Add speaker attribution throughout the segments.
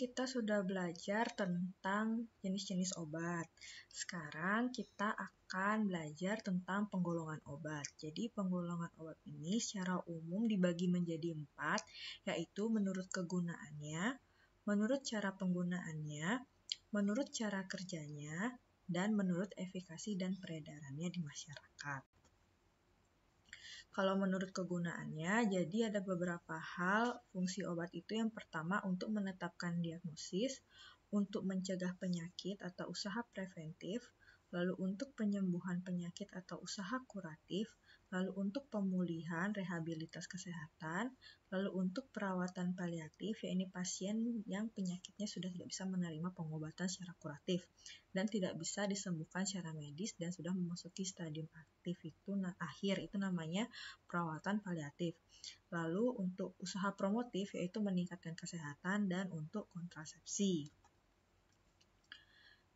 Speaker 1: kita sudah belajar tentang jenis-jenis obat. Sekarang kita akan belajar tentang penggolongan obat. Jadi penggolongan obat ini secara umum dibagi menjadi 4, yaitu menurut kegunaannya, menurut cara penggunaannya, menurut cara kerjanya, dan menurut efikasi dan peredarannya di masyarakat. Kalau menurut kegunaannya, jadi ada beberapa hal fungsi obat itu. Yang pertama, untuk menetapkan diagnosis, untuk mencegah penyakit atau usaha preventif, lalu untuk penyembuhan penyakit atau usaha kuratif, lalu untuk pemulihan rehabilitas kesehatan, lalu untuk perawatan paliatif, yaitu pasien yang penyakitnya sudah tidak bisa menerima pengobatan secara kuratif dan tidak bisa disembuhkan secara medis dan sudah memasuki stadium aktif akhir, itu namanya perawatan paliatif. Lalu untuk usaha promotif yaitu meningkatkan kesehatan dan untuk kontrasepsi.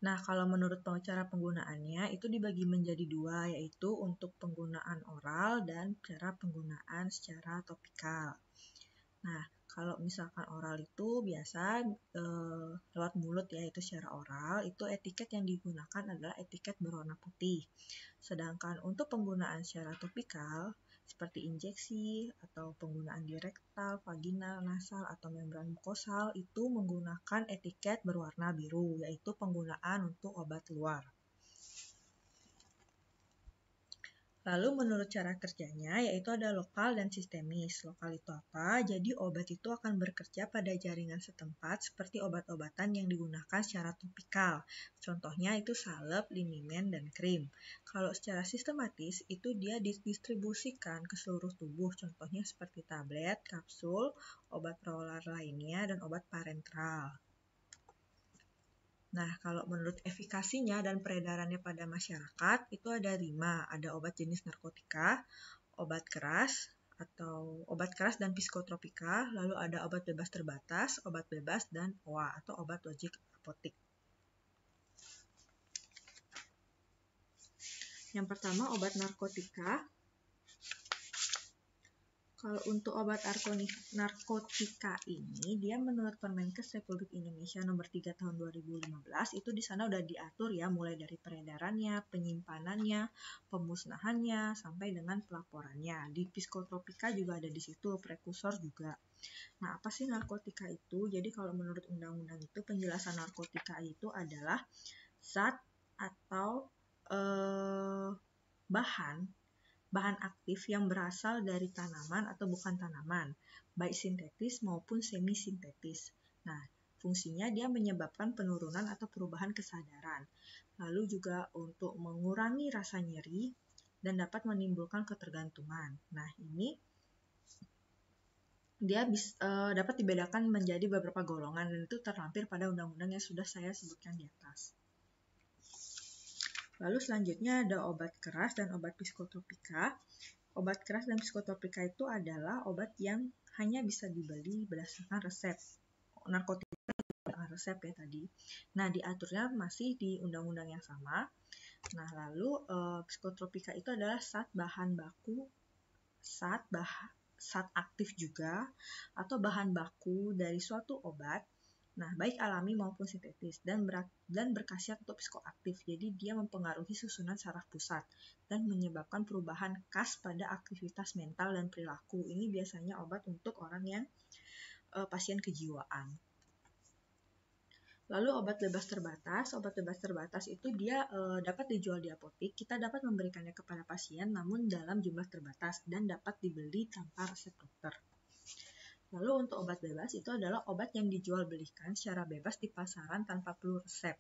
Speaker 1: Nah, kalau menurut cara penggunaannya itu dibagi menjadi 2, yaitu untuk penggunaan oral dan cara penggunaan secara topikal. Nah, kalau misalkan oral itu biasa lewat mulut ya, itu secara oral, itu etiket yang digunakan adalah etiket berwarna putih. Sedangkan untuk penggunaan secara topikal, seperti injeksi atau penggunaan di rektal, vaginal, nasal, atau membran mukosal, itu menggunakan etiket berwarna biru, yaitu penggunaan untuk obat luar. Lalu menurut cara kerjanya, yaitu ada lokal dan sistemis. Lokal itu apa? Jadi obat itu akan bekerja pada jaringan setempat seperti obat-obatan yang digunakan secara topikal. Contohnya itu salep, liniment, dan krim. Kalau secara sistematis, itu dia didistribusikan ke seluruh tubuh. Contohnya seperti tablet, kapsul, obat perolah lainnya, dan obat parenteral. Nah, kalau menurut efikasinya dan peredarannya pada masyarakat, itu ada 5. Ada obat jenis narkotika, obat keras dan psikotropika, lalu ada obat bebas terbatas, obat bebas, dan OA atau obat wajib apotik. Yang pertama, obat narkotika. Kalau untuk obat narkotika ini, dia menurut Permenkes Republik Indonesia nomor 3 tahun 2015, itu di sana udah diatur ya, mulai dari peredarannya, penyimpanannya, pemusnahannya, sampai dengan pelaporannya. Di psikotropika juga ada di situ, prekursor juga. Nah, apa sih narkotika itu? Jadi kalau menurut undang-undang itu, penjelasan narkotika itu adalah zat atau bahan aktif yang berasal dari tanaman atau bukan tanaman, baik sintetis maupun semi-sintetis. Nah, fungsinya dia menyebabkan penurunan atau perubahan kesadaran. Lalu juga untuk mengurangi rasa nyeri dan dapat menimbulkan ketergantungan. Nah, ini dia dapat dibedakan menjadi beberapa golongan dan itu terlampir pada undang-undang yang sudah saya sebutkan di atas. Lalu selanjutnya ada obat keras dan obat psikotropika. Obat keras dan psikotropika itu adalah obat yang hanya bisa dibeli berdasarkan resep. Narkotika dengan resep ya tadi. Nah, diaturnya masih di undang-undang yang sama. Nah, lalu psikotropika itu adalah zat aktif juga atau bahan baku dari suatu obat. Nah, baik alami maupun sintetis dan berkhasiat untuk psikoaktif. Jadi dia mempengaruhi susunan saraf pusat dan menyebabkan perubahan khas pada aktivitas mental dan perilaku. Ini biasanya obat untuk orang yang pasien kejiwaan. Lalu obat bebas terbatas itu dia dapat dijual di apotik. Kita dapat memberikannya kepada pasien namun dalam jumlah terbatas dan dapat dibeli tanpa resep dokter. Lalu untuk obat bebas itu adalah obat yang dijual belikan secara bebas di pasaran tanpa perlu resep.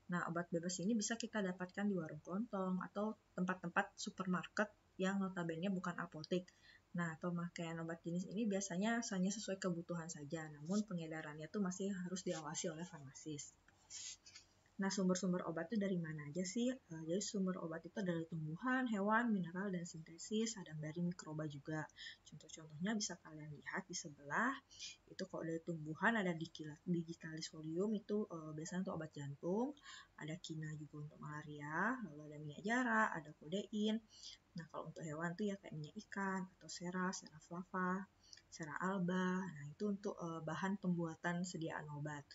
Speaker 1: Nah, obat bebas ini bisa kita dapatkan di warung kelontong atau tempat-tempat supermarket yang notabene bukan apotek. Nah, pemakaian obat jenis ini biasanya hanya sesuai kebutuhan saja, namun pengedarannya itu masih harus diawasi oleh farmasis. Nah, sumber-sumber obat itu dari mana aja sih? Jadi sumber obat itu dari tumbuhan, hewan, mineral, dan sintesis, ada dari mikroba juga. Contoh-contohnya bisa kalian lihat di sebelah. Itu kalau dari tumbuhan ada digitalis folium, itu biasanya untuk obat jantung. Ada kina juga untuk malaria, lalu ada minyak jara, ada kodein. Nah, kalau untuk hewan tuh ya kayak minyak ikan atau sera flava. sera alba. Nah, itu untuk bahan pembuatan sediaan obat.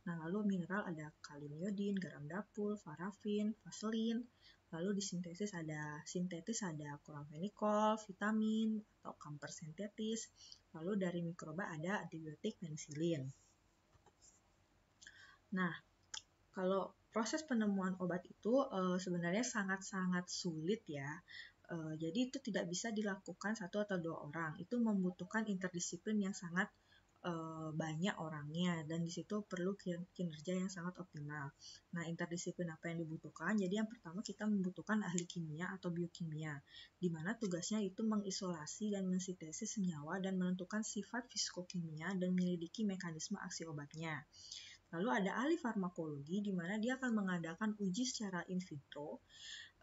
Speaker 1: Nah, lalu mineral ada kalium iodin, garam dapur, parafin, vaselin. Lalu di sintetis ada klorofenikol, vitamin atau kamper sintetis. Lalu dari mikroba ada antibiotik, penisilin. Nah, kalau proses penemuan obat itu sebenarnya sangat-sangat sulit ya. Jadi itu tidak bisa dilakukan satu atau dua orang. Itu membutuhkan interdisiplin yang sangat banyak orangnya, dan di situ perlu kinerja yang sangat optimal. Nah, interdisiplin apa yang dibutuhkan? Jadi yang pertama kita membutuhkan ahli kimia atau biokimia, di mana tugasnya itu mengisolasi dan mensintesis senyawa dan menentukan sifat fisikokimia dan menyelidiki mekanisme aksi obatnya. Lalu ada ahli farmakologi, di mana dia akan mengadakan uji secara in vitro,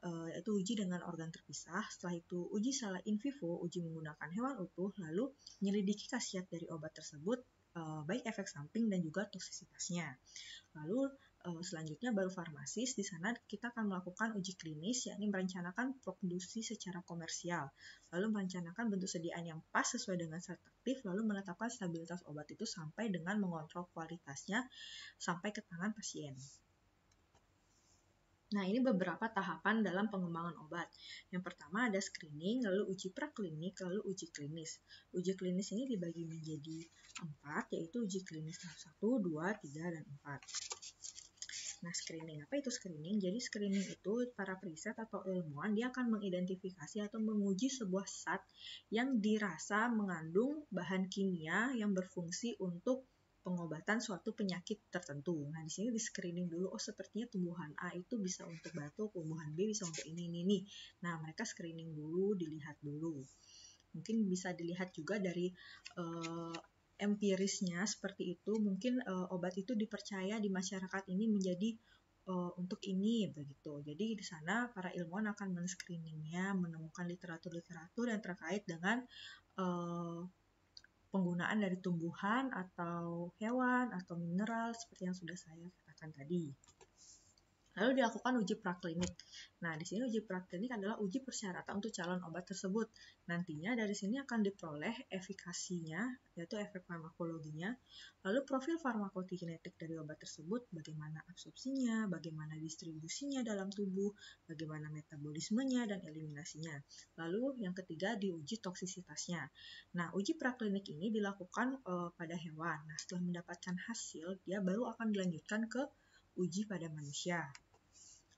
Speaker 1: yaitu uji dengan organ terpisah. Setelah itu uji secara in vivo, uji menggunakan hewan utuh, lalu menyelidiki khasiat dari obat tersebut, baik efek samping dan juga toksisitasnya. Lalu selanjutnya baru farmasis, di sana kita akan melakukan uji klinis, yakni merencanakan produksi secara komersial, lalu merencanakan bentuk sediaan yang pas sesuai dengan zat aktif, lalu menetapkan stabilitas obat itu sampai dengan mengontrol kualitasnya sampai ke tangan pasien. Nah, ini beberapa tahapan dalam pengembangan obat. Yang pertama ada screening, lalu uji praklinik, lalu uji klinis. Uji klinis ini dibagi menjadi 4, yaitu uji klinis tahap 1, 2, 3, dan 4. Nah, screening. Apa itu screening? Jadi screening itu para periset atau ilmuwan, dia akan mengidentifikasi atau menguji sebuah zat yang dirasa mengandung bahan kimia yang berfungsi untuk pengobatan suatu penyakit tertentu. Nah, di sini di screening dulu, oh sepertinya tumbuhan A itu bisa untuk batuk, tumbuhan B bisa untuk ini. Nah, mereka screening dulu, dilihat dulu. Mungkin bisa dilihat juga dari empirisnya seperti itu. Mungkin obat itu dipercaya di masyarakat ini menjadi untuk ini begitu. Jadi di sana para ilmuwan akan men-screeningnya, menemukan literatur-literatur yang terkait dengan penggunaan dari tumbuhan atau hewan atau mineral seperti yang sudah saya katakan tadi. Lalu dilakukan uji praklinik. Nah, di sini uji praklinik adalah uji persyaratan untuk calon obat tersebut. Nantinya dari sini akan diperoleh efikasinya, yaitu efek farmakologinya, lalu profil farmakokinetik dari obat tersebut, bagaimana absorpsinya, bagaimana distribusinya dalam tubuh, bagaimana metabolismenya dan eliminasinya. Lalu yang ketiga diuji toksisitasnya. Nah, uji praklinik ini dilakukan pada hewan. Nah, setelah mendapatkan hasil, dia baru akan dilanjutkan ke uji pada manusia.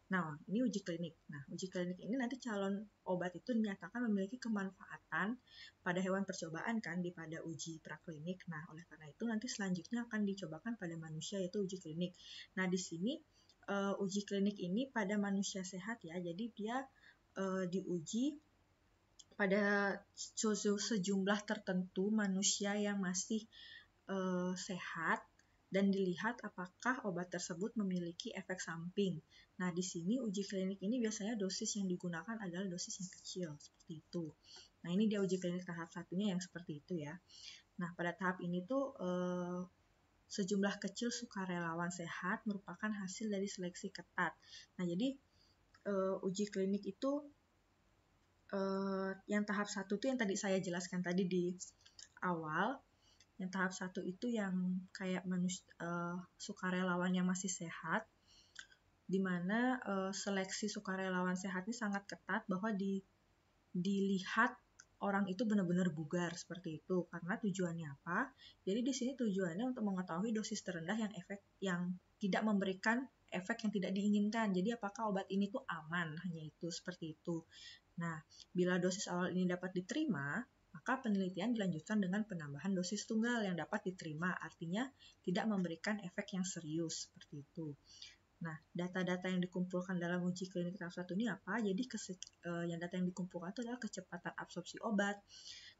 Speaker 1: Nah, ini uji klinik. Nah, uji klinik ini nanti calon obat itu dinyatakan memiliki kemanfaatan pada hewan percobaan kan pada uji praklinik. Nah, oleh karena itu nanti selanjutnya akan dicobakan pada manusia, yaitu uji klinik. Nah, di sini uji klinik ini pada manusia sehat ya. Jadi dia diuji pada sejumlah tertentu manusia yang masih sehat, dan dilihat apakah obat tersebut memiliki efek samping. Nah, di sini uji klinik ini biasanya dosis yang digunakan adalah dosis yang kecil, seperti itu. Nah, ini dia uji klinik tahap satunya yang seperti itu ya. Nah, pada tahap ini tuh sejumlah kecil sukarelawan sehat merupakan hasil dari seleksi ketat. Nah, jadi uji klinik itu yang tahap satu tuh yang tadi saya jelaskan tadi di awal. Yang tahap 1 itu yang kayak sukarelawan yang masih sehat, di mana seleksi sukarelawan sehat ini sangat ketat, bahwa dilihat orang itu benar-benar bugar seperti itu. Karena tujuannya apa? Jadi di sini tujuannya untuk mengetahui dosis terendah yang tidak memberikan efek yang tidak diinginkan. Jadi apakah obat ini tuh aman? Hanya itu, seperti itu. Nah, bila dosis awal ini dapat diterima, maka penelitian dilanjutkan dengan penambahan dosis tunggal yang dapat diterima, artinya tidak memberikan efek yang serius, seperti itu. Nah, data-data yang dikumpulkan dalam uji klinik tahap 1 ini apa? Jadi data yang dikumpulkan itu adalah kecepatan absorpsi obat,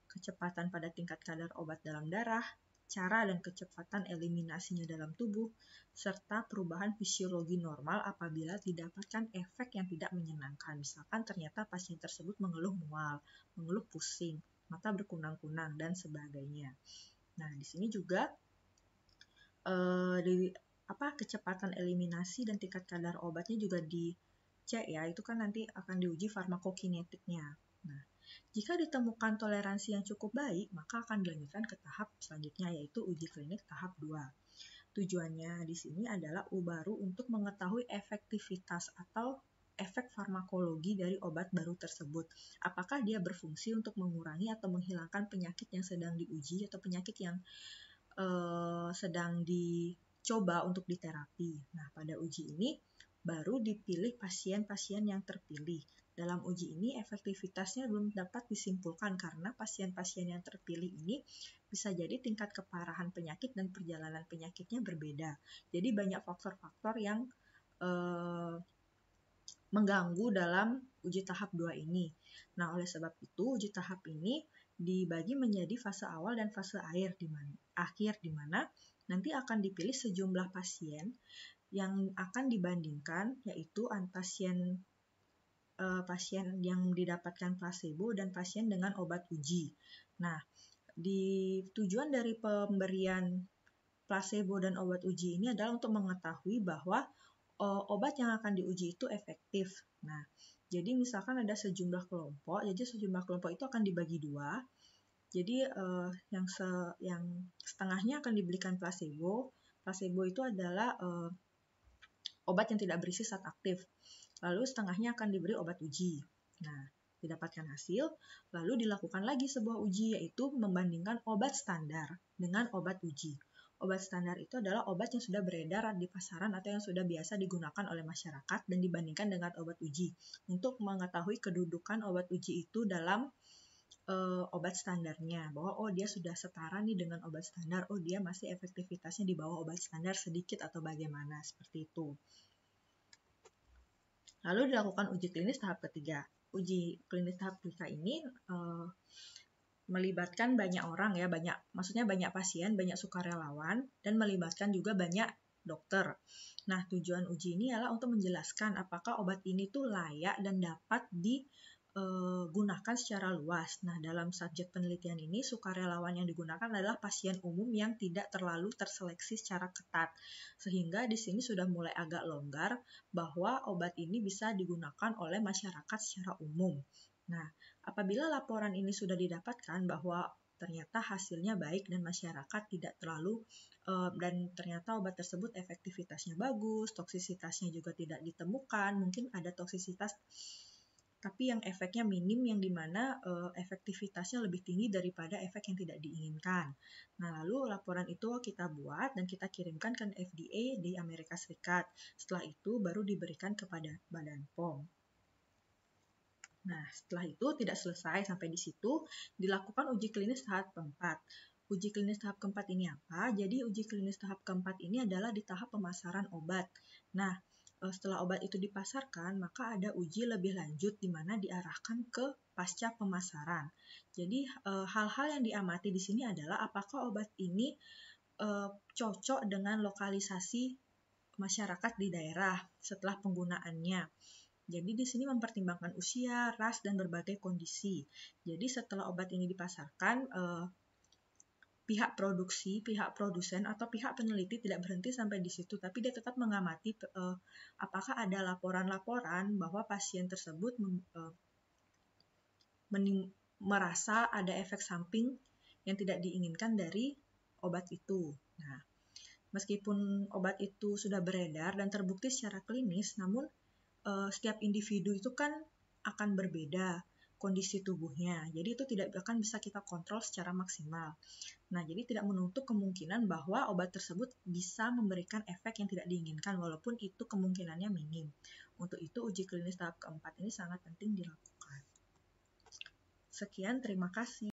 Speaker 1: kecepatan pada tingkat kadar obat dalam darah, cara dan kecepatan eliminasinya dalam tubuh, serta perubahan fisiologi normal apabila didapatkan efek yang tidak menyenangkan. Misalkan ternyata pasien tersebut mengeluh mual, mengeluh pusing, mata berkunang-kunang, dan sebagainya. Nah, di sini juga kecepatan eliminasi dan tingkat kadar obatnya juga dicek ya, itu kan nanti akan diuji farmakokinetiknya. Nah, Jika ditemukan toleransi yang cukup baik, maka akan dilanjutkan ke tahap selanjutnya, yaitu uji klinik tahap 2. Tujuannya di sini adalah baru untuk mengetahui efektivitas atau efek farmakologi dari obat baru tersebut. Apakah dia berfungsi untuk mengurangi atau menghilangkan penyakit yang sedang diuji atau penyakit yang sedang dicoba untuk diterapi. Nah, pada uji ini baru dipilih pasien-pasien yang terpilih. Dalam uji ini efektivitasnya belum dapat disimpulkan karena pasien-pasien yang terpilih ini bisa jadi tingkat keparahan penyakit dan perjalanan penyakitnya berbeda. Jadi banyak faktor-faktor yang mengganggu dalam uji tahap 2 ini. Nah, oleh sebab itu uji tahap ini dibagi menjadi fase awal dan fase akhir di mana nanti akan dipilih sejumlah pasien yang akan dibandingkan, yaitu pasien yang didapatkan placebo dan pasien dengan obat uji. Nah, tujuan dari pemberian placebo dan obat uji ini adalah untuk mengetahui bahwa obat yang akan diuji itu efektif. Nah, jadi misalkan ada sejumlah kelompok, jadi sejumlah kelompok itu akan dibagi 2. Jadi yang setengahnya akan diberikan placebo. Placebo itu adalah obat yang tidak berisi zat aktif. Lalu setengahnya akan diberi obat uji. Nah, didapatkan hasil, lalu dilakukan lagi sebuah uji, yaitu membandingkan obat standar dengan obat uji. Obat standar itu adalah obat yang sudah beredar di pasaran atau yang sudah biasa digunakan oleh masyarakat dan dibandingkan dengan obat uji untuk mengetahui kedudukan obat uji itu dalam obat standarnya, bahwa dia sudah setara nih dengan obat standar, dia masih efektivitasnya di bawah obat standar sedikit atau bagaimana, seperti itu. Lalu dilakukan uji klinis tahap ketiga. Uji klinis tahap ketiga ini melibatkan banyak orang ya, maksudnya banyak pasien, banyak sukarelawan, dan melibatkan juga banyak dokter. Nah, tujuan uji ini adalah untuk menjelaskan apakah obat ini tuh layak dan dapat digunakan secara luas. Nah, dalam subjek penelitian ini, sukarelawan yang digunakan adalah pasien umum yang tidak terlalu terseleksi secara ketat. Sehingga di sini sudah mulai agak longgar bahwa obat ini bisa digunakan oleh masyarakat secara umum. Nah, apabila laporan ini sudah didapatkan bahwa ternyata hasilnya baik dan masyarakat tidak terlalu dan ternyata obat tersebut efektivitasnya bagus, toksisitasnya juga tidak ditemukan, mungkin ada toksisitas tapi yang efeknya minim, yang dimana efektivitasnya lebih tinggi daripada efek yang tidak diinginkan. Nah, lalu laporan itu kita buat dan kita kirimkan ke FDA di Amerika Serikat. Setelah itu baru diberikan kepada Badan POM. Nah, setelah itu tidak selesai sampai di situ, dilakukan uji klinis tahap keempat. Uji klinis tahap keempat ini apa? Jadi uji klinis tahap keempat ini adalah di tahap pemasaran obat. Nah, setelah obat itu dipasarkan, maka ada uji lebih lanjut di mana diarahkan ke pasca pemasaran. Jadi hal-hal yang diamati di sini adalah apakah obat ini cocok dengan lokalisasi masyarakat di daerah setelah penggunaannya. Jadi di sini mempertimbangkan usia, ras, dan berbagai kondisi. Jadi setelah obat ini dipasarkan, pihak produsen atau pihak peneliti tidak berhenti sampai di situ, tapi dia tetap mengamati apakah ada laporan-laporan bahwa pasien tersebut merasa ada efek samping yang tidak diinginkan dari obat itu. Nah, meskipun obat itu sudah beredar dan terbukti secara klinis, namun setiap individu itu kan akan berbeda kondisi tubuhnya. Jadi itu tidak akan bisa kita kontrol secara maksimal. Nah, jadi tidak menutup kemungkinan bahwa obat tersebut bisa memberikan efek yang tidak diinginkan walaupun itu kemungkinannya minim. Untuk itu uji klinis tahap keempat ini sangat penting dilakukan. Sekian, terima kasih.